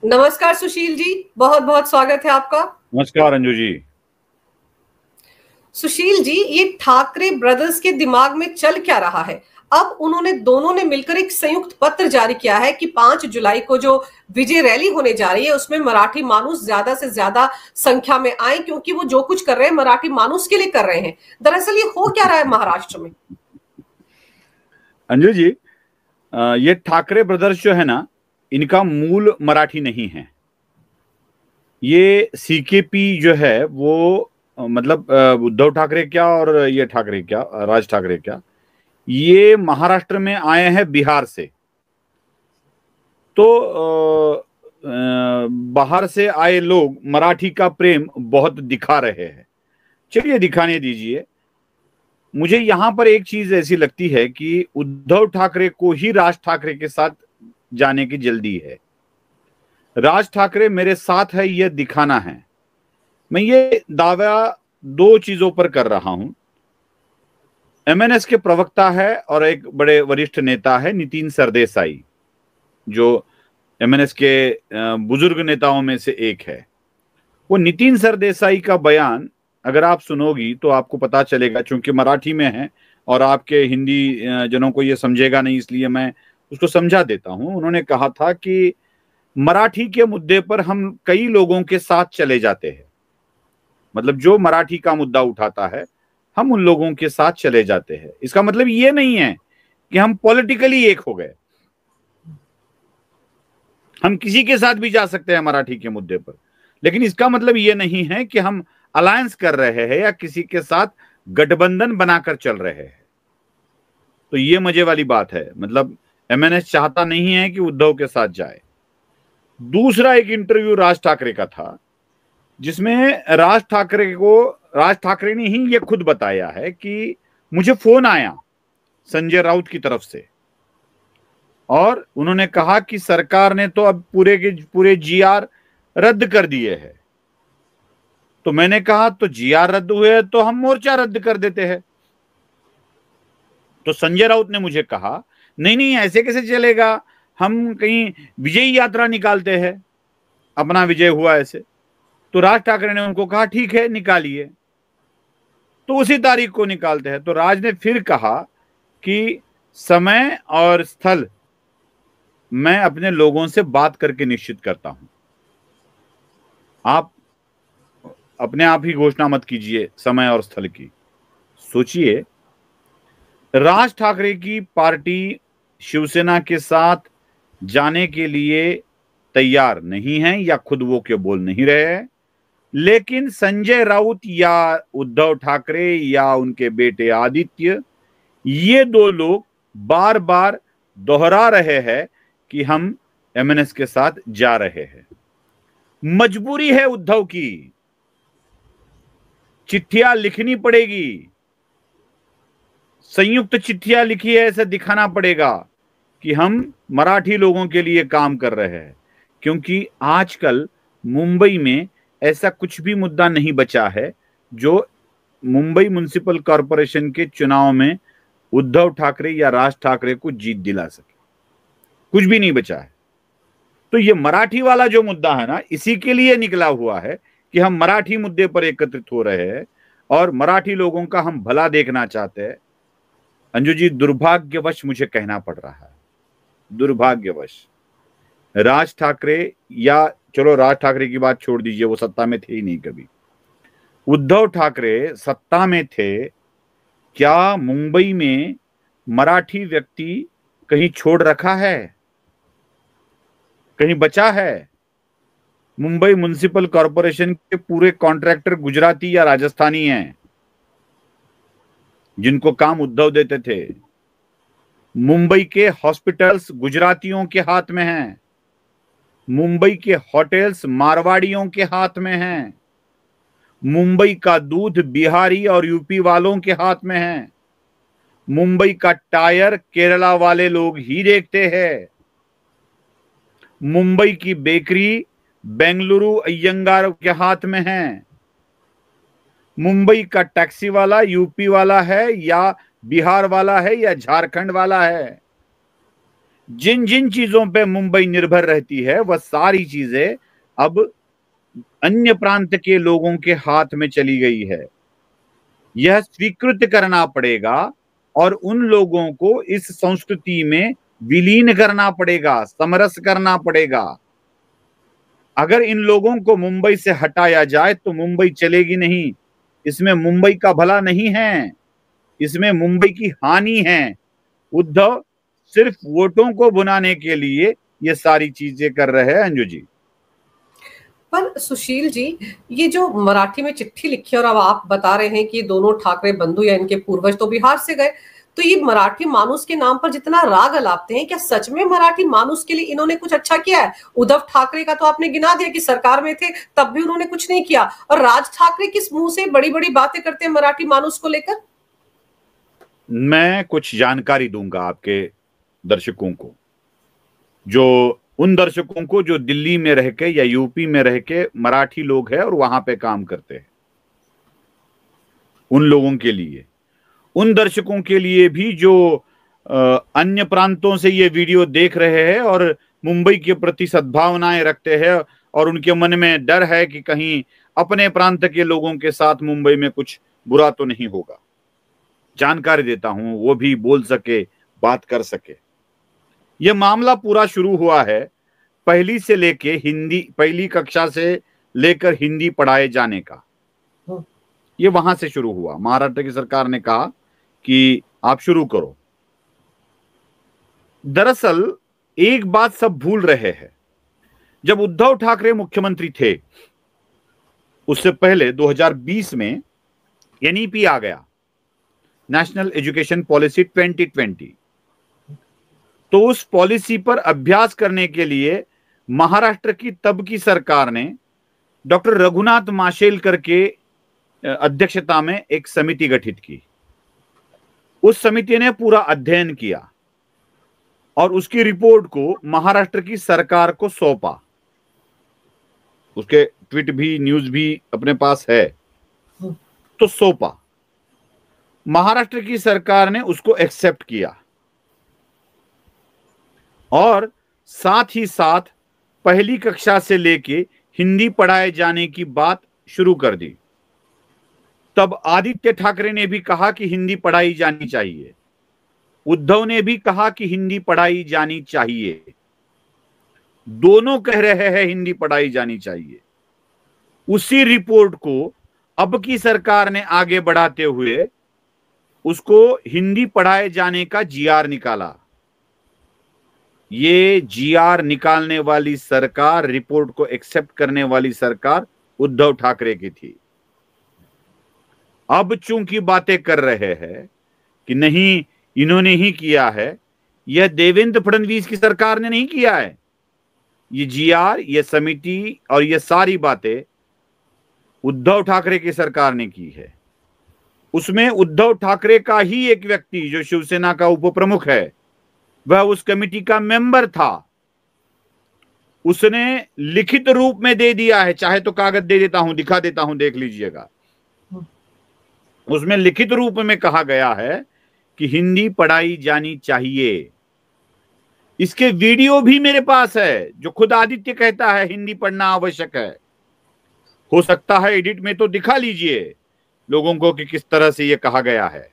नमस्कार सुशील जी, बहुत बहुत स्वागत है आपका। नमस्कार अंजू जी। सुशील जी, ये ठाकरे ब्रदर्स के दिमाग में चल क्या रहा है? अब उन्होंने दोनों ने मिलकर एक संयुक्त पत्र जारी किया है कि 5 जुलाई को जो विजय रैली होने जा रही है उसमें मराठी मानुस ज्यादा से ज्यादा संख्या में आए, क्योंकि वो जो कुछ कर रहे हैं मराठी मानुस के लिए कर रहे हैं। दरअसल ये हो क्या रहा है महाराष्ट्र में? अंजू जी, ये ठाकरे ब्रदर्स जो है ना, इनका मूल मराठी नहीं है। ये सीकेपी जो है वो मतलब उद्धव ठाकरे क्या और ये ठाकरे क्या, राज ठाकरे क्या, ये महाराष्ट्र में आए हैं बिहार से। तो बाहर से आए लोग मराठी का प्रेम बहुत दिखा रहे हैं। चलिए दिखाने दीजिए। मुझे यहां पर एक चीज ऐसी लगती है कि उद्धव ठाकरे को ही राज ठाकरे के साथ जाने की जल्दी है। राज ठाकरे मेरे साथ है यह दिखाना है। मैं ये दावा दो चीजों पर कर रहा हूं। एमएनएस के प्रवक्ता है और एक बड़े वरिष्ठ नेता है नितिन सरदेसाई, जो एमएनएस के बुजुर्ग नेताओं में से एक है। वो नितिन सरदेसाई का बयान अगर आप सुनोगी तो आपको पता चलेगा, क्योंकि मराठी में है और आपके हिंदी जनों को ये समझेगा नहीं, इसलिए मैं उसको समझा देता हूं। उन्होंने कहा था कि मराठी के मुद्दे पर हम कई लोगों के साथ चले जाते हैं। मतलब जो मराठी का मुद्दा उठाता है हम उन लोगों के साथ चले जाते हैं। इसका मतलब ये नहीं है कि हम पॉलिटिकली एक हो गए। हम किसी के साथ भी जा सकते हैं मराठी के मुद्दे पर, लेकिन इसका मतलब ये नहीं है कि हम अलायंस कर रहे हैं या किसी के साथ गठबंधन बनाकर चल रहे हैं। तो ये मजे वाली बात है। मतलब एमएनएस चाहता नहीं है कि उद्धव के साथ जाए। दूसरा एक इंटरव्यू राज ठाकरे का था, जिसमें राज ठाकरे ने ही ये खुद बताया है कि मुझे फोन आया संजय राउत की तरफ से और उन्होंने कहा कि सरकार ने तो अब पूरे के पूरे जीआर रद्द कर दिए हैं। तो मैंने कहा तो जीआर रद्द हुए तो हम मोर्चा रद्द कर देते हैं। तो संजय राउत ने मुझे कहा नहीं नहीं, ऐसे कैसे चलेगा, हम कहीं विजयी यात्रा निकालते हैं, अपना विजय हुआ ऐसे। तो राज ठाकरे ने उनको कहा ठीक है निकालिए। तो उसी तारीख को निकालते हैं। तो राज ने फिर कहा कि समय और स्थल मैं अपने लोगों से बात करके निश्चित करता हूं। आप अपने आप ही घोषणा मत कीजिए समय और स्थल की। सोचिए, राज ठाकरे की पार्टी शिवसेना के साथ जाने के लिए तैयार नहीं है या खुद वो क्यों बोल नहीं रहे हैं, लेकिन संजय राउत या उद्धव ठाकरे या उनके बेटे आदित्य, ये दो लोग बार बार दोहरा रहे हैं कि हम एमएनएस के साथ जा रहे हैं। मजबूरी है उद्धव की, चिट्ठियां लिखनी पड़ेगी, संयुक्त चिट्ठियां लिखी है, ऐसा दिखाना पड़ेगा कि हम मराठी लोगों के लिए काम कर रहे हैं। क्योंकि आजकल मुंबई में ऐसा कुछ भी मुद्दा नहीं बचा है जो मुंबई म्युनिसिपल कॉरपोरेशन के चुनाव में उद्धव ठाकरे या राज ठाकरे को जीत दिला सके। कुछ भी नहीं बचा है। तो ये मराठी वाला जो मुद्दा है ना, इसी के लिए निकला हुआ है कि हम मराठी मुद्दे पर एकत्रित हो रहे हैं और मराठी लोगों का हम भला देखना चाहते हैं। अंजू जी, दुर्भाग्यवश मुझे कहना पड़ रहा है, दुर्भाग्यवश राज ठाकरे, या चलो राज ठाकरे की बात छोड़ दीजिए, वो सत्ता में थे ही नहीं कभी। उद्धव ठाकरे सत्ता में थे, क्या मुंबई में मराठी व्यक्ति कहीं छोड़ रखा है, कहीं बचा है? मुंबई म्युनिसिपल कॉरपोरेशन के पूरे कॉन्ट्रैक्टर गुजराती या राजस्थानी हैं, जिनको काम उद्धव देते थे। मुंबई के हॉस्पिटल्स गुजरातियों के हाथ में हैं। मुंबई के होटल्स मारवाड़ियों के हाथ में हैं। मुंबई का दूध बिहारी और यूपी वालों के हाथ में है। मुंबई का टायर केरला वाले लोग ही देखते हैं। मुंबई की बेकरी बेंगलुरु अय्यंगार के हाथ में है। मुंबई का टैक्सी वाला यूपी वाला है या बिहार वाला है या झारखंड वाला है। जिन जिन चीजों पे मुंबई निर्भर रहती है वह सारी चीजें अब अन्य प्रांत के लोगों के हाथ में चली गई है। यह स्वीकृत करना पड़ेगा और उन लोगों को इस संस्कृति में विलीन करना पड़ेगा, समरस करना पड़ेगा। अगर इन लोगों को मुंबई से हटाया जाए तो मुंबई चलेगी नहीं। इसमें मुंबई का भला नहीं है, इसमें मुंबई की हानि है। उद्धव सिर्फ वोटों को बुनाने के लिए ये सारी चीजें कर रहे हैं अंजू जी। पर सुशील जी, ये जो मराठी में चिट्ठी लिखी और अब आप बता रहे हैं कि दोनों ठाकरे बंधु या इनके पूर्वज तो बिहार से गए, तो ये मराठी मानुस के नाम पर जितना राग अलापते हैं, क्या सच में मराठी मानुस के लिए इन्होंने कुछ अच्छा किया है? उद्धव ठाकरे का तो आपने गिना दिया कि सरकार में थे तब भी उन्होंने कुछ नहीं किया, और राज ठाकरे किस मुंह से बड़ी बड़ी बातें करते हैं मराठी मानुस को लेकर? मैं कुछ जानकारी दूंगा आपके दर्शकों को, जो उन दर्शकों को जो दिल्ली में रह के या यूपी में रह के मराठी लोग हैं और वहां पे काम करते हैं, उन लोगों के लिए, उन दर्शकों के लिए भी जो अन्य प्रांतों से ये वीडियो देख रहे हैं और मुंबई के प्रति सद्भावनाएं रखते हैं और उनके मन में डर है कि कहीं अपने प्रांत के लोगों के साथ मुंबई में कुछ बुरा तो नहीं होगा। जानकारी देता हूं, वो भी बोल सके, बात कर सके। यह मामला पूरा शुरू हुआ है पहली कक्षा से लेकर हिंदी पढ़ाए जाने का। ये वहां से शुरू हुआ। महाराष्ट्र की सरकार ने कहा कि आप शुरू करो। दरअसल एक बात सब भूल रहे हैं, जब उद्धव ठाकरे मुख्यमंत्री थे उससे पहले 2020 में एनईपी आ गया, नेशनल एजुकेशन पॉलिसी 2020। तो उस पॉलिसी पर अभ्यास करने के लिए महाराष्ट्र की तब की सरकार ने डॉक्टर रघुनाथ माशेलकर के अध्यक्षता में एक समिति गठित की। उस समिति ने पूरा अध्ययन किया और उसकी रिपोर्ट को महाराष्ट्र की सरकार को सौंपा। उसके ट्वीट भी, न्यूज भी अपने पास है। तो सौंपा, महाराष्ट्र की सरकार ने उसको एक्सेप्ट किया और साथ ही साथ पहली कक्षा से लेके हिंदी पढ़ाए जाने की बात शुरू कर दी। तब आदित्य ठाकरे ने भी कहा कि हिंदी पढ़ाई जानी चाहिए, उद्धव ने भी कहा कि हिंदी पढ़ाई जानी चाहिए। दोनों कह रहे हैं हिंदी पढ़ाई जानी चाहिए। उसी रिपोर्ट को अब की सरकार ने आगे बढ़ाते हुए उसको हिंदी पढ़ाए जाने का जीआर निकाला। ये जीआर निकालने वाली सरकार, रिपोर्ट को एक्सेप्ट करने वाली सरकार उद्धव ठाकरे की थी। अब चूंकि बातें कर रहे हैं कि नहीं इन्होंने ही किया है, यह देवेंद्र फडणवीस की सरकार ने नहीं किया है। ये जीआर, ये समिति और ये सारी बातें उद्धव ठाकरे की सरकार ने की है। उसमें उद्धव ठाकरे का ही एक व्यक्ति जो शिवसेना का उप प्रमुख है, वह उस कमेटी का मेंबर था। उसने लिखित रूप में दे दिया है, चाहे तो कागज दे देता हूं, दिखा देता हूं, देख लीजिएगा। उसमें लिखित रूप में कहा गया है कि हिंदी पढ़ाई जानी चाहिए। इसके वीडियो भी मेरे पास है, जो खुद आदित्य कहता है हिंदी पढ़ना आवश्यक है। हो सकता है एडिट में तो दिखा लीजिए लोगों को कि किस तरह से यह कहा गया है।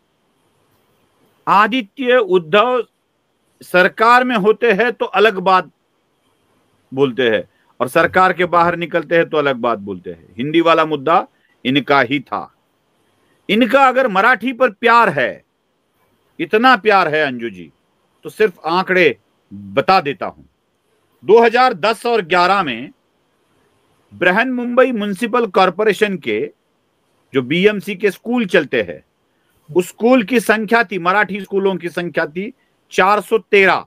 आदित्य उद्धव सरकार में होते हैं तो अलग बात बोलते हैं और सरकार के बाहर निकलते हैं तो अलग बात बोलते हैं। हिंदी वाला मुद्दा इनका ही था। इनका अगर मराठी पर प्यार है, इतना प्यार है अंजू जी, तो सिर्फ आंकड़े बता देता हूं। 2010 और 11 में बृहन मुंबई म्युनिसिपल कॉरपोरेशन के जो बीएमसी के स्कूल चलते हैं, उस स्कूल की संख्या थी, मराठी स्कूलों की संख्या थी 413।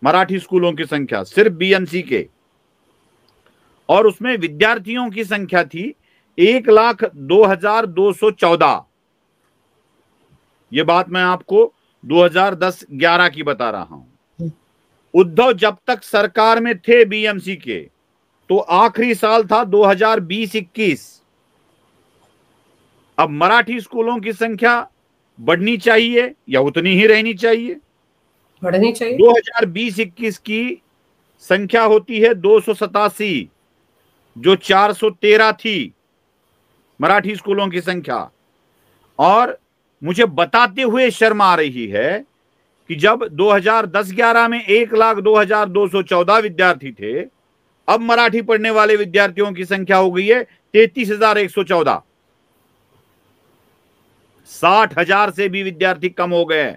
मराठी स्कूलों की संख्या सिर्फ बीएमसी के, और उसमें विद्यार्थियों की संख्या थी 1,02,214। ये बात मैं आपको 2010-11 की बता रहा हूं। उद्धव जब तक सरकार में थे बीएमसी के, तो आखिरी साल था 2020-21। अब मराठी स्कूलों की संख्या बढ़नी चाहिए या उतनी ही रहनी चाहिए? बढ़नी चाहिए। 2020-21 की संख्या होती है 287, जो 413 थी मराठी स्कूलों की संख्या। और मुझे बताते हुए शर्म आ रही है कि जब 2010-11 में 1,02,214 विद्यार्थी थे, अब मराठी पढ़ने वाले विद्यार्थियों की संख्या हो गई है 33,114। 60,000 से भी विद्यार्थी कम हो गए।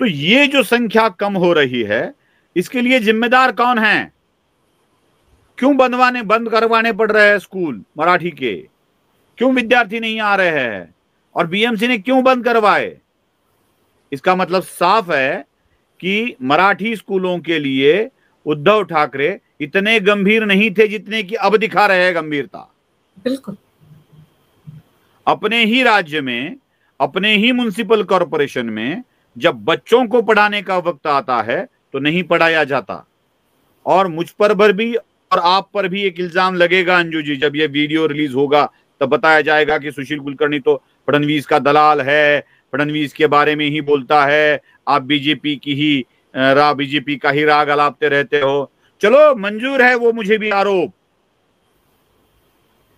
तो ये जो संख्या कम हो रही है, इसके लिए जिम्मेदार कौन है? क्यों बंद करवाने पड़ रहे हैं स्कूल मराठी के? क्यों विद्यार्थी नहीं आ रहे हैं? और बीएमसी ने क्यों बंद करवाए? इसका मतलब साफ है कि मराठी स्कूलों के लिए उद्धव ठाकरे इतने गंभीर नहीं थे जितने कि अब दिखा रहे हैं गंभीरता। बिल्कुल। अपने ही राज्य में, अपने ही म्युनिसिपल कॉरपोरेशन में जब बच्चों को पढ़ाने का वक्त आता है तो नहीं पढ़ाया जाता। और मुझ पर भी और आप पर भी एक इल्जाम लगेगा अंजू जी, जब ये वीडियो रिलीज होगा तब बताया जाएगा कि सुशील कुलकर्णी तो फडणवीस का दलाल है, फडणवीस के बारे में ही बोलता है, आप बीजेपी का ही राग अलापते रहते हो। चलो मंजूर है वो मुझे भी आरोप,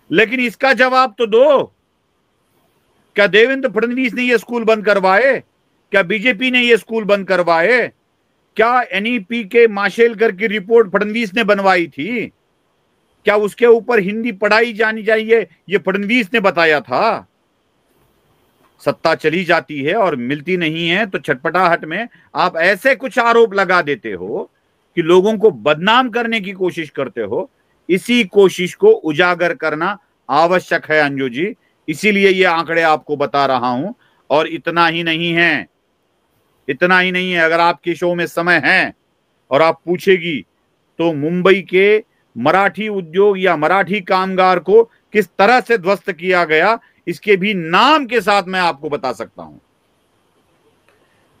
लेकिन इसका जवाब तो दो। क्या देवेंद्र फडणवीस ने ये स्कूल बंद करवाए? क्या बीजेपी ने ये स्कूल बंद करवाए? क्या एनईपी के माशेलकर की रिपोर्ट फडणवीस ने बनवाई थी? क्या उसके ऊपर हिंदी पढ़ाई जानी चाहिए ये फडणवीस ने बताया था? सत्ता चली जाती है और मिलती नहीं है तो छटपटाहट में आप ऐसे कुछ आरोप लगा देते हो कि लोगों को बदनाम करने की कोशिश करते हो। इसी कोशिश को उजागर करना आवश्यक है अंजू जी, इसीलिए ये आंकड़े आपको बता रहा हूं। और इतना ही नहीं है, अगर आपके शो में समय है और आप पूछेगी तो मुंबई के मराठी उद्योग या मराठी कामगार को किस तरह से ध्वस्त किया गया, इसके भी नाम के साथ मैं आपको बता सकता हूं।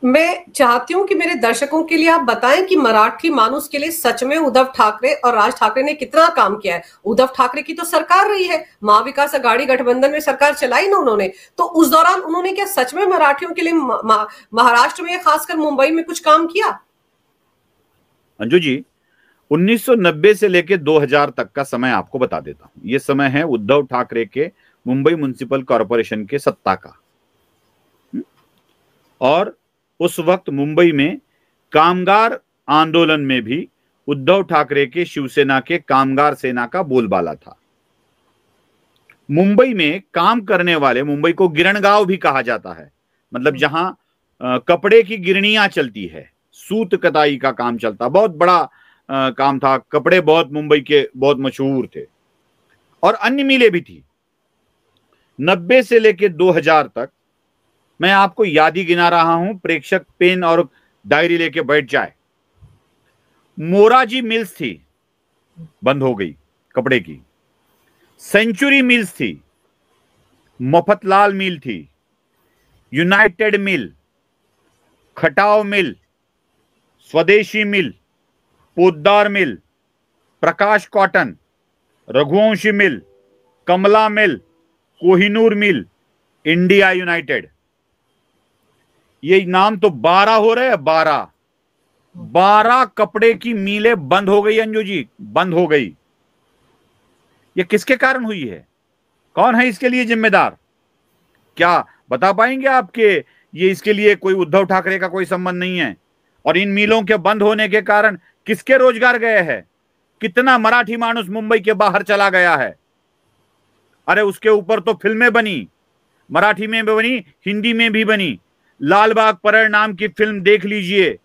मैं चाहती हूं कि मेरे दर्शकों के लिए आप बताएं कि मराठी मानुस के लिए सच में उद्धव ठाकरे और राज ठाकरे ने कितना काम किया है। उद्धव ठाकरे की तो सरकार रही है, महाविकास अघाड़ी गठबंधन में सरकार चलाई ना उन्होंने, तो उस दौरान उन्होंने क्या सच में मराठियों के लिए महाराष्ट्र में, खासकर मुंबई में कुछ काम किया? अंजू जी, 1990 से लेकर 2000 तक का समय आपको बता देता हूं। यह समय है उद्धव ठाकरे के मुंबई म्युनिसिपल कॉरपोरेशन के सत्ता का। और उस वक्त मुंबई में कामगार आंदोलन में भी उद्धव ठाकरे के शिवसेना के कामगार सेना का बोलबाला था। मुंबई में काम करने वाले, मुंबई को गिरणगांव भी कहा जाता है, मतलब जहां कपड़े की गिरनियां चलती है, सूत कताई का काम चलता, बहुत बड़ा काम था। कपड़े बहुत मुंबई के बहुत मशहूर थे और अन्य मिलें भी थी। 90 से लेकर 2000 तक मैं आपको यादी गिना रहा हूं, प्रेक्षक पेन और डायरी लेके बैठ जाए। मोराजी मिल्स थी, बंद हो गई कपड़े की। सेंचुरी मिल्स थी, मफतलाल मिल थी, यूनाइटेड मिल, खटाव मिल, स्वदेशी मिल, पोद्दार मिल, प्रकाश कॉटन, रघुवंशी मिल, कमला मिल, कोहिनूर मिल, इंडिया यूनाइटेड। ये नाम तो 12 हो रहे हैं। 12 कपड़े की मिलें बंद हो गई अंजू जी, बंद हो गई। ये किसके कारण हुई है? कौन है इसके लिए जिम्मेदार? क्या बता पाएंगे आपके ये इसके लिए कोई उद्धव ठाकरे का कोई संबंध नहीं है? और इन मिलों के बंद होने के कारण किसके रोजगार गए हैं? कितना मराठी मानुस मुंबई के बाहर चला गया है? अरे उसके ऊपर तो फिल्में बनी, मराठी में भी बनी, हिंदी में भी बनी। लाल बाग परेड नाम की फिल्म देख लीजिए,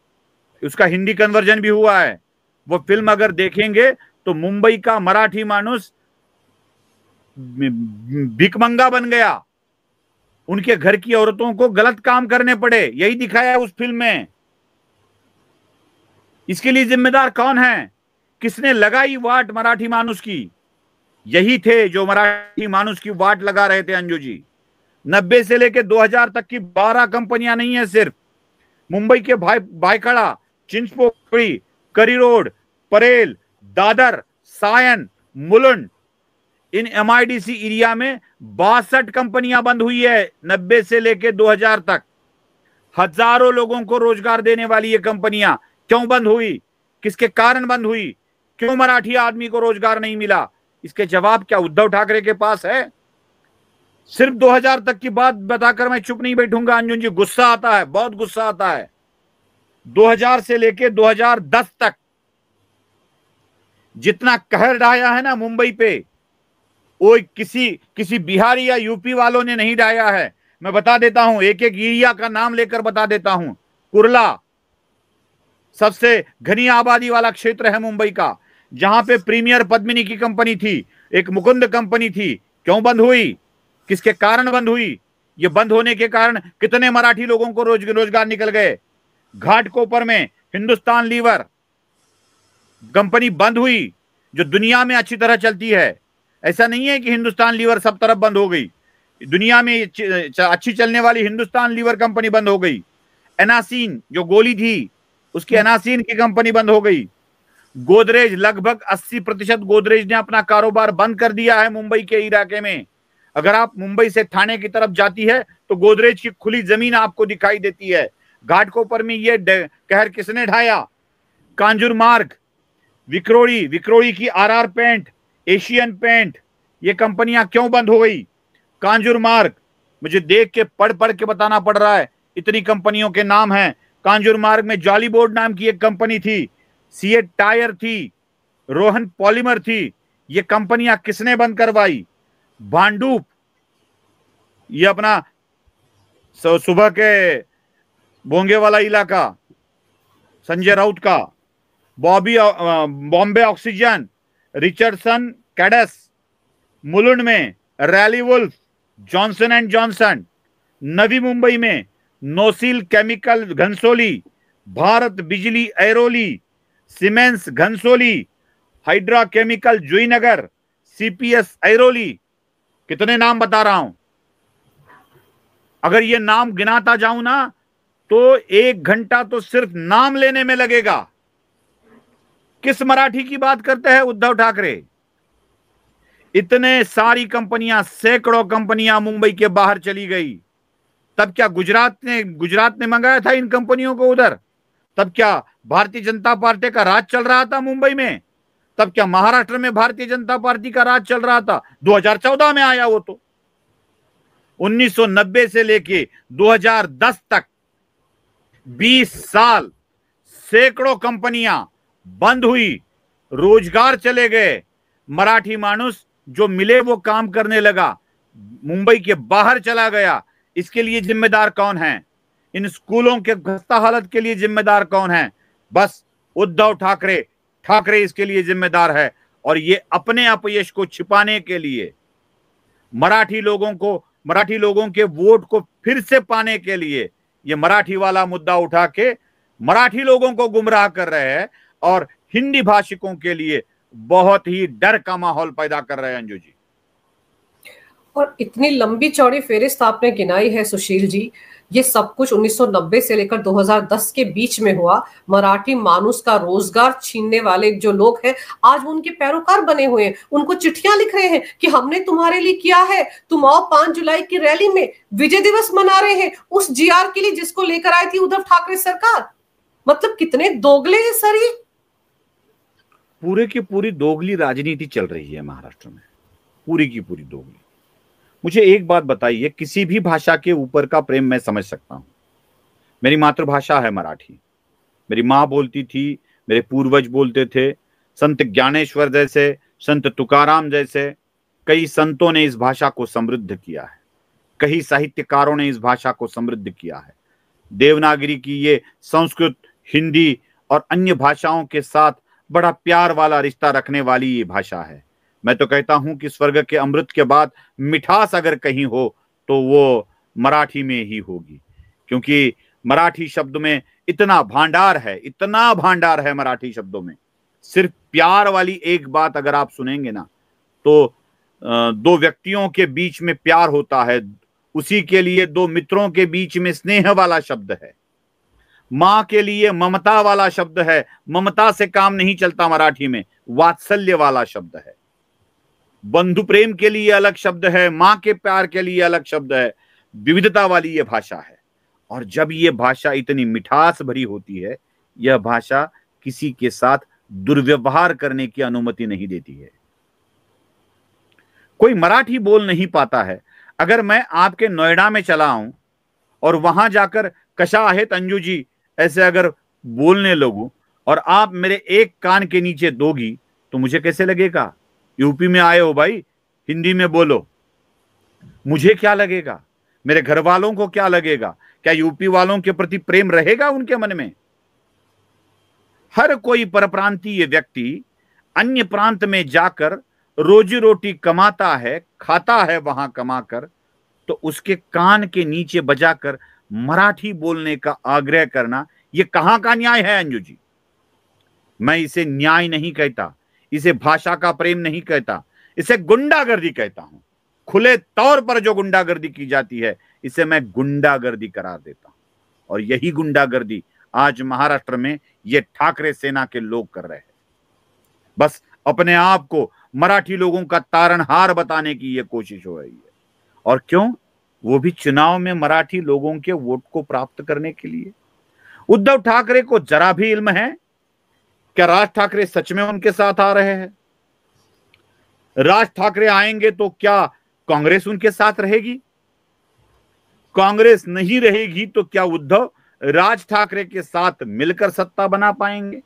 उसका हिंदी कन्वर्जन भी हुआ है। वो फिल्म अगर देखेंगे तो मुंबई का मराठी मानुस भिकमंगा बन गया, उनके घर की औरतों को गलत काम करने पड़े, यही दिखाया उस फिल्म में। इसके लिए जिम्मेदार कौन है? किसने लगाई वाट मराठी मानुस की? यही थे जो मराठी मानुस की वाट लगा रहे थे अंजू जी। 90 से लेकर 2000 तक की 12 कंपनियां नहीं है सिर्फ। मुंबई के भायखला, चिंचपोकली, करी रोड, परेल, दादर, सायन, मुलुंड, इन एमआईडीसी एरिया में 62 कंपनियां बंद हुई है 90 से लेकर 2000 तक। हजारों लोगों को रोजगार देने वाली ये कंपनियां क्यों बंद हुई? किसके कारण बंद हुई? क्यों मराठी आदमी को रोजगार नहीं मिला? इसके जवाब क्या उद्धव ठाकरे के पास है? सिर्फ 2000 तक की बात बताकर मैं चुप नहीं बैठूंगा अंजुन जी, गुस्सा आता है, बहुत गुस्सा आता है। 2000 से लेके 2010 तक जितना कहर ढाया है ना मुंबई पे, वो किसी बिहारी या यूपी वालों ने नहीं ढाया है। मैं बता देता हूं, एक एक एरिया का नाम लेकर बता देता हूं। कुर्ला सबसे घनी आबादी वाला क्षेत्र है मुंबई का, जहां पे प्रीमियर पद्मिनी की कंपनी थी, एक मुकुंद कंपनी थी। क्यों बंद हुई? किसके कारण बंद हुई? ये बंद होने के कारण कितने मराठी लोगों को रोजगार निकल गए। घाटकोपर में हिंदुस्तान लीवर कंपनी बंद हुई, जो दुनिया में अच्छी तरह चलती है। ऐसा नहीं है कि हिंदुस्तान लीवर सब तरफ बंद हो गई, दुनिया में अच्छी चलने वाली हिंदुस्तान लीवर कंपनी बंद हो गई। एनासीन जो गोली थी, उसकी एनासीन की कंपनी बंद हो गई। गोदरेज, लगभग 80% गोदरेज ने अपना कारोबार बंद कर दिया है मुंबई के इलाके में। अगर आप मुंबई से थाने की तरफ जाती है तो गोदरेज की खुली जमीन आपको दिखाई देती है। घाटकोपर में ये कहर किसने ढाया? कांजूर मार्ग, विक्रोड़ी की आरआर पेंट, एशियन पेंट, ये कंपनियां क्यों बंद हो गई? कांजूर मार्ग, मुझे देख के पढ़ के बताना पड़ रहा है, इतनी कंपनियों के नाम हैं। कांजूर मार्ग में जॉली बोर्ड नाम की एक कंपनी थी, सीएट टायर थी, रोहन पॉलीमर थी। ये कंपनियां किसने बंद करवाई? भांडूप, ये अपना सुबह के बोंगे वाला इलाका संजय राउत का, Bombay oxygen, Richardson Cruddas, Mulund में Ralli Wolf, Johnson and Johnson, Navi Mumbai में NOCIL chemical Ghansoli, Bharat Bijlee Airoli, Siemens Ghansoli, Hydra chemical Juinagar, CPS Airoli. कितने नाम बता रहा हूं। अगर ये नाम गिनाता जाऊं ना तो 1 घंटा तो सिर्फ नाम लेने में लगेगा। किस मराठी की बात करते हैं उद्धव ठाकरे? इतने सारी कंपनियां, सैकड़ों कंपनियां मुंबई के बाहर चली गई। तब क्या गुजरात ने मंगाया था इन कंपनियों को उधर? तब क्या भारतीय जनता पार्टी का राज चल रहा था मुंबई में? तब क्या महाराष्ट्र में भारतीय जनता पार्टी का राज चल रहा था? 2014 में आया वो तो। 1990 से लेके 2010 तक 20 साल सैकड़ों कंपनियां बंद हुई, रोजगार चले गए। मराठी मानुस जो मिले वो काम करने लगा, मुंबई के बाहर चला गया। इसके लिए जिम्मेदार कौन है? इन स्कूलों के खस्ता हालत के लिए जिम्मेदार कौन है? बस उद्धव ठाकरे इसके लिए जिम्मेदार है। और ये अपने अपयश को छिपाने के लिए, मराठी लोगों के वोट को फिर से पाने के लिए ये मराठी वाला मुद्दा उठा के मराठी लोगों को गुमराह कर रहे हैं और हिंदी भाषिकों के लिए बहुत ही डर का माहौल पैदा कर रहे हैं अंजू जी। और इतनी लंबी चौड़ी फेरिस्त आपने गिनाई है सुशील जी। ये सब कुछ 1990 से लेकर 2010 के बीच में हुआ। मराठी मानुस का रोजगार छीनने वाले जो लोग हैं आज उनके पैरोकार बने हुए हैं, उनको चिट्ठियां लिख रहे हैं कि हमने तुम्हारे लिए किया है, तुम आओ 5 जुलाई की रैली में, विजय दिवस मना रहे हैं उस जीआर के लिए जिसको लेकर आई थी उद्धव ठाकरे सरकार। मतलब कितने दोगले हैं सर ये। पूरे की पूरी दोगली राजनीति चल रही है महाराष्ट्र में, पूरी की पूरी दोगली। मुझे एक बात बताइए, किसी भी भाषा के ऊपर का प्रेम मैं समझ सकता हूं। मेरी मातृभाषा है मराठी, मेरी माँ बोलती थी, मेरे पूर्वज बोलते थे, संत ज्ञानेश्वर जैसे, संत तुकाराम जैसे कई संतों ने इस भाषा को समृद्ध किया है, कई साहित्यकारों ने इस भाषा को समृद्ध किया है। देवनागरी की ये संस्कृत, हिंदी और अन्य भाषाओं के साथ बड़ा प्यार वाला रिश्ता रखने वाली ये भाषा है। मैं तो कहता हूं कि स्वर्ग के अमृत के बाद मिठास अगर कहीं हो तो वो मराठी में ही होगी, क्योंकि मराठी शब्द में इतना भांडार है मराठी शब्दों में। सिर्फ प्यार वाली एक बात अगर आप सुनेंगे ना तो 2 व्यक्तियों के बीच में प्यार होता है, उसी के लिए 2 मित्रों के बीच में स्नेह वाला शब्द है। मां के लिए ममता वाला शब्द है, ममता से काम नहीं चलता मराठी में, वात्सल्य वाला शब्द है। बंधु प्रेम के लिए अलग शब्द है, मां के प्यार के लिए अलग शब्द है। विविधता वाली ये भाषा है और जब ये भाषा इतनी मिठास भरी होती है, यह भाषा किसी के साथ दुर्व्यवहार करने की अनुमति नहीं देती है। कोई मराठी बोल नहीं पाता है, अगर मैं आपके नोएडा में चला आऊं और वहां जाकर कशा आहेत अंजू जी ऐसे अगर बोलने लगूं और आप मेरे एक कान के नीचे दोगी तो मुझे कैसे लगेगा? यूपी में आए हो भाई, हिंदी में बोलो। मुझे क्या लगेगा? मेरे घर वालों को क्या लगेगा? क्या यूपी वालों के प्रति प्रेम रहेगा उनके मन में? हर कोई परप्रांतीय व्यक्ति अन्य प्रांत में जाकर रोजी रोटी कमाता है, खाता है वहां कमाकर, तो उसके कान के नीचे बजाकर मराठी बोलने का आग्रह करना यह कहां का न्याय है अंजू जी? मैं इसे न्याय नहीं कहता, इसे भाषा का प्रेम नहीं कहता, इसे गुंडागर्दी कहता हूं। खुले तौर पर जो गुंडागर्दी की जाती है, इसे मैं गुंडागर्दी करार देता हूं। और यही गुंडागर्दी आज महाराष्ट्र में ये ठाकरे सेना के लोग कर रहे हैं। बस अपने आप को मराठी लोगों का तारणहार बताने की ये कोशिश हो रही है। और क्यों? वो भी चुनाव में मराठी लोगों के वोट को प्राप्त करने के लिए। उद्धव ठाकरे को जरा भी इल्म है क्या राज ठाकरे सच में उनके साथ आ रहे हैं? राज ठाकरे आएंगे तो क्या कांग्रेस उनके साथ रहेगी? कांग्रेस नहीं रहेगी तो क्या उद्धव राज ठाकरे के साथ मिलकर सत्ता बना पाएंगे?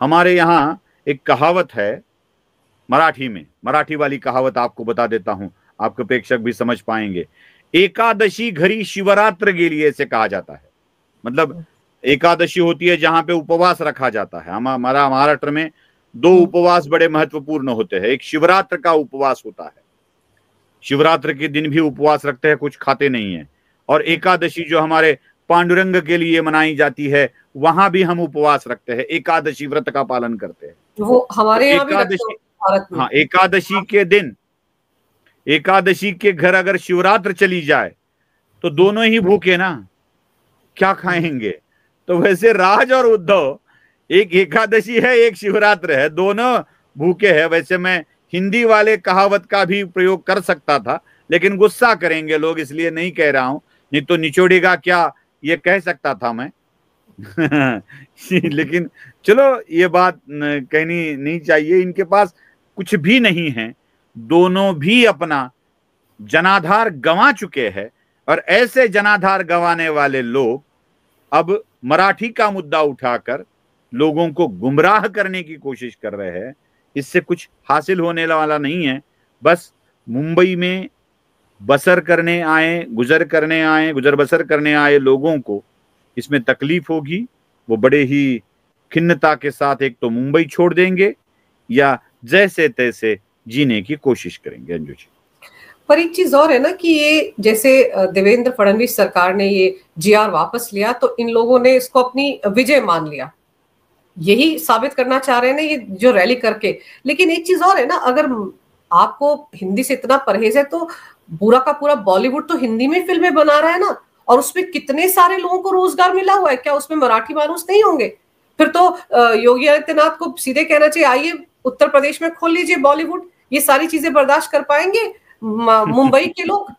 हमारे यहां एक कहावत है मराठी में, मराठी वाली कहावत आपको बता देता हूं, आपके प्रेक्षक भी समझ पाएंगे। एकादशी घरी शिवरात्र के लिए ऐसे कहा जाता है। मतलब एकादशी होती है जहां पे उपवास रखा जाता है। हमारा महाराष्ट्र में दो उपवास बड़े महत्वपूर्ण होते हैं। एक शिवरात्र का उपवास होता है, शिवरात्र के दिन भी उपवास रखते हैं, कुछ खाते नहीं है। और एकादशी जो हमारे पांडुरंग के लिए मनाई जाती है, वहां भी हम उपवास रखते हैं, एकादशी व्रत का पालन करते हैं। वो हमारे यहाँ भी एकादशी, भारत में। हाँ, एकादशी के दिन, एकादशी के घर अगर शिवरात्र चली जाए तो दोनों ही भूखे ना, क्या खाएंगे? तो वैसे राज और उद्धव, एक एकादशी है एक शिवरात्र है, दोनों भूखे हैं। वैसे मैं हिंदी वाले कहावत का भी प्रयोग कर सकता था, लेकिन गुस्सा करेंगे लोग, इसलिए नहीं कह रहा हूं। नहीं तो निचोड़ेगा क्या ये कह सकता था मैं लेकिन चलो, ये बात कहनी नहीं चाहिए। इनके पास कुछ भी नहीं है, दोनों भी अपना जनाधार गंवा चुके हैं। और ऐसे जनाधार गंवाने वाले लोग अब मराठी का मुद्दा उठाकर लोगों को गुमराह करने की कोशिश कर रहे हैं। इससे कुछ हासिल होने वाला नहीं है। बस मुंबई में बसर करने आए, गुजर बसर करने आए लोगों को इसमें तकलीफ होगी। वो बड़े ही खिन्नता के साथ एक तो मुंबई छोड़ देंगे या जैसे तैसे जीने की कोशिश करेंगे। अंजू जी, पर एक चीज और है ना कि ये जैसे देवेंद्र फडणवीस सरकार ने ये जीआर वापस लिया तो इन लोगों ने इसको अपनी विजय मान लिया, यही साबित करना चाह रहे हैं ना ये जो रैली करके। लेकिन एक चीज और है ना, अगर आपको हिंदी से इतना परहेज है तो पूरा का पूरा बॉलीवुड तो हिंदी में फिल्में बना रहा है ना, और उसमें कितने सारे लोगों को रोजगार मिला हुआ है। क्या उसमें मराठी मानुस नहीं होंगे? फिर तो योगी आदित्यनाथ को सीधे कहना चाहिए, आइए उत्तर प्रदेश में खोल लीजिए बॉलीवुड, ये सारी चीजें बर्दाश्त कर पाएंगे मुंबई के लोग?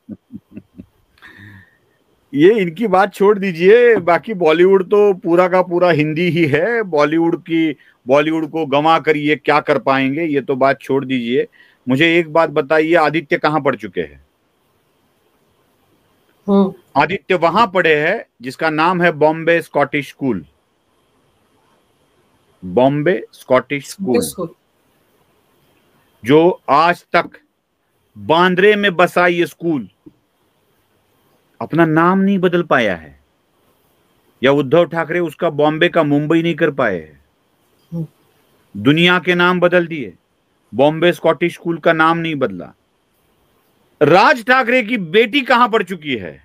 ये इनकी बात छोड़ दीजिए, बाकी बॉलीवुड तो पूरा का पूरा हिंदी ही है। बॉलीवुड को गंवा कर ये क्या कर पाएंगे, ये तो बात छोड़ दीजिए। मुझे एक बात बताइए, आदित्य कहाँ पढ़ चुके हैं? आदित्य वहां पढ़े हैं जिसका नाम है Bombay Scottish school. Bombay Scottish school, जो आज तक बांद्रे में बसा ये स्कूल अपना नाम नहीं बदल पाया है, या उद्धव ठाकरे उसका बॉम्बे का मुंबई नहीं कर पाए हैं। दुनिया के नाम बदल दिए, बॉम्बे स्कॉटिश स्कूल का नाम नहीं बदला। राज ठाकरे की बेटी कहां पढ़ चुकी है?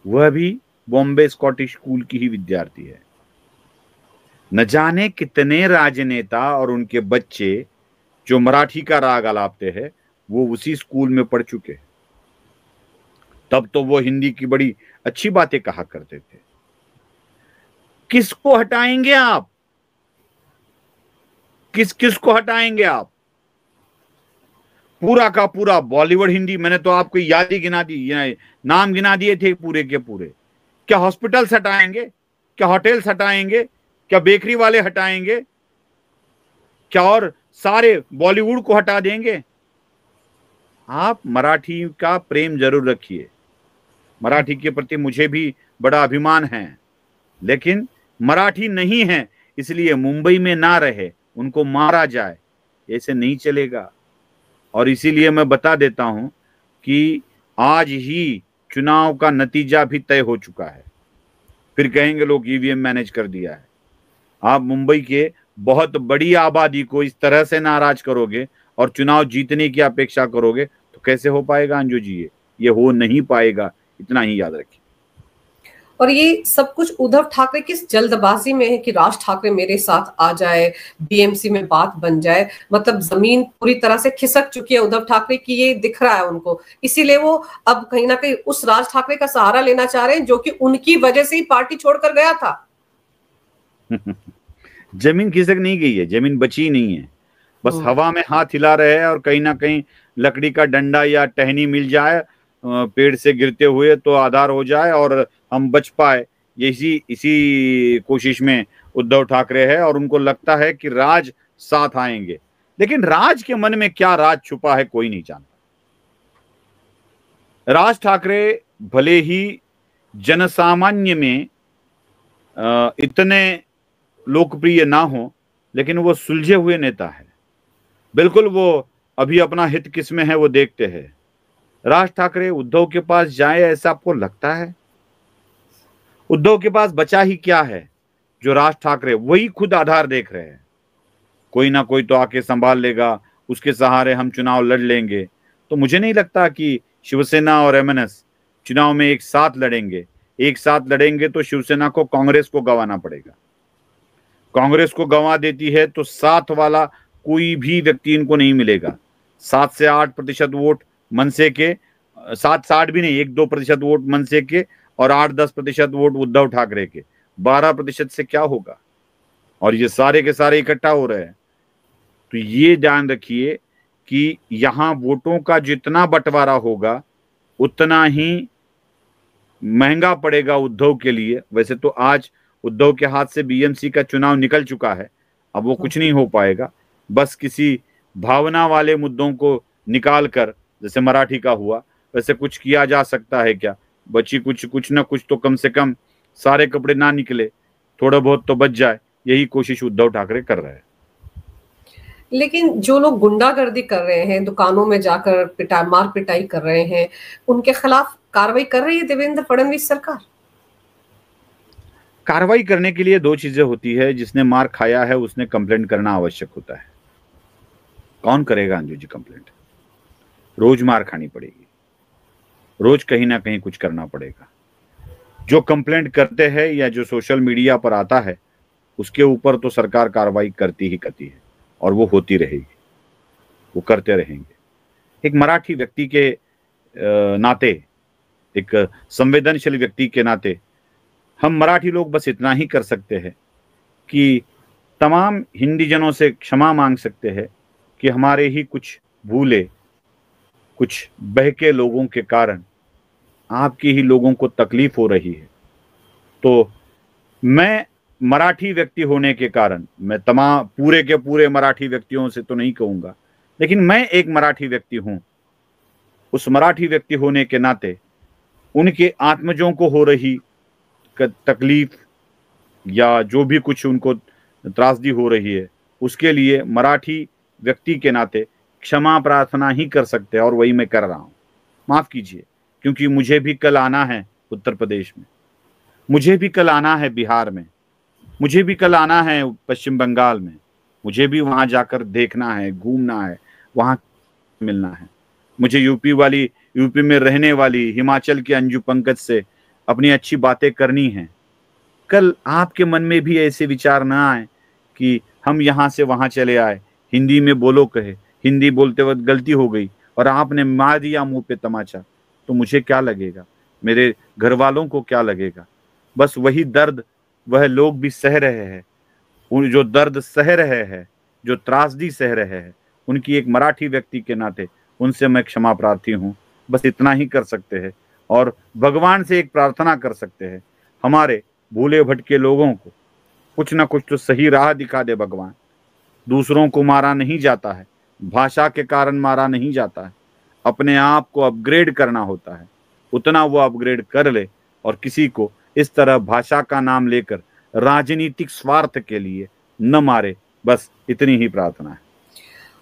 वह भी बॉम्बे स्कॉटिश स्कूल की ही विद्यार्थी है। न जाने कितने राजनेता और उनके बच्चे जो मराठी का राग आलापते हैं वो उसी स्कूल में पढ़ चुके हैं। तब तो वो हिंदी की बड़ी अच्छी बातें कहा करते थे। किसको हटाएंगे आप? किसको हटाएंगे आप? पूरा का पूरा बॉलीवुड हिंदी, मैंने तो आपको याद ही गिना दी, नाम गिना दिए थे पूरे के पूरे। क्या हॉस्पिटल्स हटाएंगे? क्या होटल्स हटाएंगे? क्या बेकरी वाले हटाएंगे? क्या और सारे बॉलीवुड को हटा देंगे? आप मराठी का प्रेम जरूर रखिए, मराठी के प्रति मुझे भी बड़ा अभिमान है, लेकिन मराठी नहीं है इसलिए मुंबई में ना रहे, उनको मारा जाए, ऐसे नहीं चलेगा। और इसीलिए मैं बता देता हूं कि आज ही चुनाव का नतीजा भी तय हो चुका है। फिर कहेंगे लोग ईवीएम मैनेज कर दिया है। आप मुंबई के बहुत बड़ी आबादी को इस तरह से नाराज करोगे और चुनाव जीतने की अपेक्षा करोगे तो कैसे हो पाएगा अंजू जी? ये हो नहीं पाएगा, इतना ही याद रखिए। और ये सब कुछ उद्धव ठाकरे किस जल्दबाजी में है कि राज ठाकरे मेरे साथ आ जाए, बीएमसी में बात बन जाए। मतलब जमीन पूरी तरह से खिसक चुकी है उद्धव ठाकरे की, ये दिख रहा है उनको। इसीलिए वो अब कहीं ना कहीं उस राज ठाकरे का सहारा लेना चाह रहे हैं जो कि उनकी वजह से ही पार्टी छोड़कर गया था। जमीन खिसक नहीं गई है, जमीन बची नहीं है, बस हवा में हाथ हिला रहे हैं और कहीं ना कहीं लकड़ी का डंडा या टहनी मिल जाए पेड़ से गिरते हुए तो आधार हो जाए और हम बच पाए। इसी कोशिश में उद्धव ठाकरे है और उनको लगता है कि राज साथ आएंगे, लेकिन राज के मन में क्या राज छुपा है कोई नहीं जानता। राज ठाकरे भले ही जनसामान्य में इतने लोकप्रिय ना हो, लेकिन वो सुलझे हुए नेता है। बिल्कुल वो अभी अपना हित किस में है वो देखते हैं। राज ठाकरे उद्धव के पास जाए ऐसा आपको लगता है? उद्धव के पास बचा ही क्या है जो राज ठाकरे वही खुद आधार देख रहे हैं। कोई ना कोई तो आके संभाल लेगा, उसके सहारे हम चुनाव लड़ लेंगे। तो मुझे नहीं लगता कि शिवसेना और एमएनएस चुनाव में एक साथ लड़ेंगे। एक साथ लड़ेंगे तो शिवसेना को कांग्रेस को गंवाना पड़ेगा। कांग्रेस को गंवा देती है तो साथ वाला कोई भी व्यक्ति इनको नहीं मिलेगा। 7 से 8% वोट मनसे के, 7-8 भी नहीं, 1-2% वोट मनसे के और 8-10% वोट उद्धव ठाकरे के, 12% से क्या होगा? और ये सारे के सारे इकट्ठा हो रहे हैं। तो ये ध्यान रखिए कि यहां वोटों का जितना बंटवारा होगा उतना ही महंगा पड़ेगा उद्धव के लिए। वैसे तो आज उद्धव के हाथ से बीएमसी का चुनाव निकल चुका है, अब वो कुछ नहीं हो पाएगा। बस किसी भावना वाले मुद्दों को निकाल कर, जैसे मराठी का हुआ, वैसे कुछ किया जा सकता है क्या? बची कुछ ना कुछ तो कम से कम सारे कपड़े ना निकले, थोड़ा बहुत तो बच जाए, यही कोशिश उद्धव ठाकरे कर रहे हैं। लेकिन जो लोग गुंडागर्दी कर रहे हैं, दुकानों में जाकर मार पिटाई कर रहे हैं, उनके खिलाफ कार्रवाई कर रही है देवेंद्र फडणवीस सरकार? कार्रवाई करने के लिए 2 चीजें होती है। जिसने मार खाया है उसने कंप्लेंट करना आवश्यक होता है। कौन करेगा अंजू जी कंप्लेंट? रोज मार खानी पड़ेगी, रोज कहीं ना कहीं कुछ करना पड़ेगा। जो कंप्लेंट करते हैं या जो सोशल मीडिया पर आता है उसके ऊपर तो सरकार कार्रवाई करती ही करती है और वो होती रहेगी, वो करते रहेंगे। एक मराठी व्यक्ति के नाते, एक संवेदनशील व्यक्ति के नाते हम मराठी लोग बस इतना ही कर सकते हैं कि तमाम हिंदी जनों से क्षमा मांग सकते हैं कि हमारे ही कुछ भूले, कुछ बहके लोगों के कारण आपके ही लोगों को तकलीफ हो रही है। तो मैं मराठी व्यक्ति होने के कारण, मैं तमाम पूरे के पूरे मराठी व्यक्तियों से तो नहीं कहूंगा, लेकिन मैं एक मराठी व्यक्ति हूं। उस मराठी व्यक्ति होने के नाते उनके आत्मजों को हो रही तकलीफ या जो भी कुछ उनको त्रासदी हो रही है उसके लिए मराठी व्यक्ति के नाते क्षमा प्रार्थना ही कर सकते हैं और वही मैं कर रहा हूं। माफ कीजिए, क्योंकि मुझे भी कल आना है उत्तर प्रदेश में, मुझे भी कल आना है बिहार में, मुझे भी कल आना है पश्चिम बंगाल में, मुझे भी वहां जाकर देखना है, घूमना है, वहां मिलना है। मुझे यूपी में रहने वाली हिमाचल की अंजू पंकज से अपनी अच्छी बातें करनी है। कल आपके मन में भी ऐसे विचार ना आए कि हम यहां से वहां चले आए, हिंदी में बोलो कहे, हिंदी बोलते वक्त गलती हो गई और आपने मार दिया मुंह पे तमाचा, तो मुझे क्या लगेगा, मेरे घर वालों को क्या लगेगा? बस वही दर्द वह लोग भी सह रहे हैं, जो दर्द सह रहे हैं, जो त्रासदी सह रहे हैं, उनकी एक मराठी व्यक्ति के नाते उनसे मैं क्षमा प्रार्थी हूँ। बस इतना ही कर सकते हैं और भगवान से एक प्रार्थना कर सकते हैं, हमारे भूले भटके लोगों को कुछ ना कुछ तो सही राह दिखा दे भगवान। दूसरों को मारा नहीं जाता है, भाषा के कारण मारा नहीं जाता है, अपने आप को अपग्रेड करना होता है, उतना वो अपग्रेड कर ले और किसी को इस तरह भाषा का नाम लेकर राजनीतिक स्वार्थ के लिए न मारे। बस इतनी ही प्रार्थना है।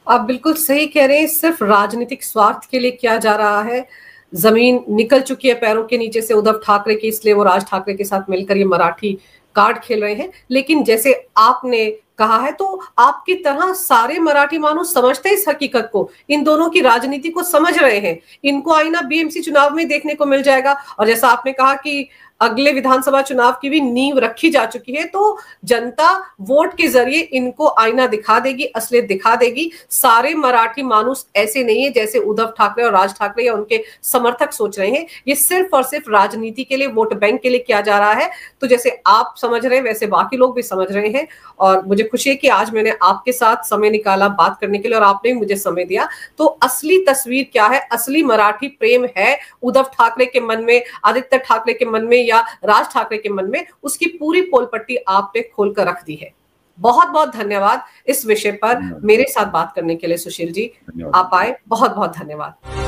आप बिल्कुल सही कह रहे हैं, सिर्फ राजनीतिक स्वार्थ के लिए किया जा रहा है। जमीन निकल चुकी है पैरों के नीचे से उद्धव ठाकरे की, इसलिए वो राज ठाकरे के साथ मिलकर ये मराठी कार्ड खेल रहे हैं। लेकिन जैसे आपने कहा है, तो आपकी तरह सारे मराठी मानुस समझते हैं इस हकीकत को, इन दोनों की राजनीति को समझ रहे हैं। इनको आईना बीएमसी चुनाव में देखने को मिल जाएगा। और जैसा आपने कहा कि अगले विधानसभा चुनाव की भी नींव रखी जा चुकी है, तो जनता वोट के जरिए इनको आईना दिखा देगी, असलियत दिखा देगी। सारे मराठी मानुस ऐसे नहीं है जैसे उद्धव ठाकरे और राज ठाकरे या उनके समर्थक सोच रहे हैं। ये सिर्फ और सिर्फ राजनीति के लिए, वोट बैंक के लिए किया जा रहा है। तो जैसे आप समझ रहे हैं वैसे बाकी लोग भी समझ रहे हैं। और मुझे खुशी है कि आज मैंने आपके साथ समय निकाला बात करने के लिए और आपने भी मुझे समय दिया। तो असली तस्वीर क्या है, असली मराठी प्रेम है उद्धव ठाकरे के मन में, आदित्य ठाकरे के मन में या राज ठाकरे के मन में, उसकी पूरी पोल पट्टी आपने खोलकर रख दी है। बहुत बहुत धन्यवाद इस विषय पर मेरे साथ बात करने के लिए सुशील जी। आप आए, बहुत बहुत धन्यवाद।